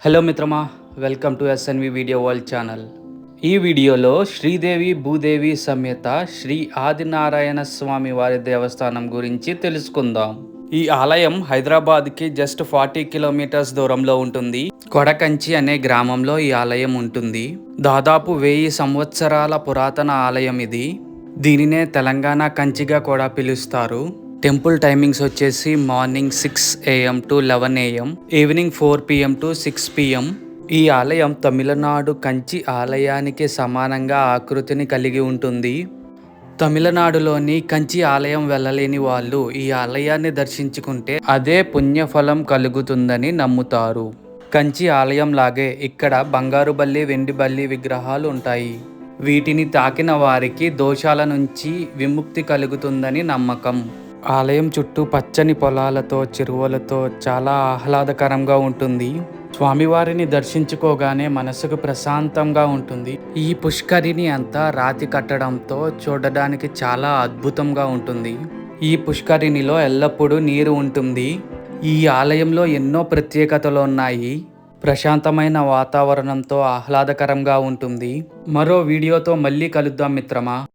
Hello మిత్రమా, welcome to SNV video world channel. ఈ వీడియోలో శ్రీదేవి భూదేవి సమేత శ్రీ ఆదినారాయణ స్వామి వారి దేవస్థానం గురించి తెలుసుకుందాం. ఈ ఆలయం హైదరాబాద్కి జస్ట్ 40 కిలోమీటర్స్ దూరంలో ఉంటుంది. కొడకంచి అనే గ్రామంలో ఈ ఆలయం ఉంటుంది. దాదాపు 1000 సంవత్సరాల పురాతన ఆలయం ఇది. దీనినే తెలంగాణ కంచిగా కూడా పిలుస్తారు. టెంపుల్ టైమింగ్స్ వచ్చేసి morning 6 AM to 11 AM, evening 4 PM to 6 PM. ఈ ఆలయం తమిళనాడు కంచి ఆలయానికి సమానంగా ఆకృతిని కలిగి ఉంటుంది. తమిళనాడులోని కంచి ఆలయం వెళ్ళలేని వాళ్ళు ఈ ఆలయాన్ని దర్శించుకుంటే అదే పుణ్యఫలం కలుగుతుందని నమ్ముతారు. కంచి ఆలయం లాగే ఇక్కడ బంగారు బల్లి, వెండి బల్లి విగ్రహాలు ఉంటాయి. వీటిని తాకిన వారికి దోషాల నుంచి విముక్తి కలుగుతుందని నమ్మకం. ఆలయం చుట్టూ పచ్చని పొలాలతో, చెరువులతో చాలా ఆహ్లాదకరంగా ఉంటుంది. స్వామివారిని దర్శించుకోగానే మనసుకు ప్రశాంతంగా ఉంటుంది. ఈ పుష్కరిణి అంతా రాతి కట్టడంతో చూడడానికి చాలా అద్భుతంగా ఉంటుంది. ఈ పుష్కరిణిలో ఎల్లప్పుడూ నీరు ఉంటుంది. ఈ ఆలయంలో ఎన్నో ప్రత్యేకతలు ఉన్నాయి. ప్రశాంతమైన వాతావరణంతో ఆహ్లాదకరంగా ఉంటుంది. మరో వీడియోతో మళ్ళీ కలుద్దాం మిత్రమా.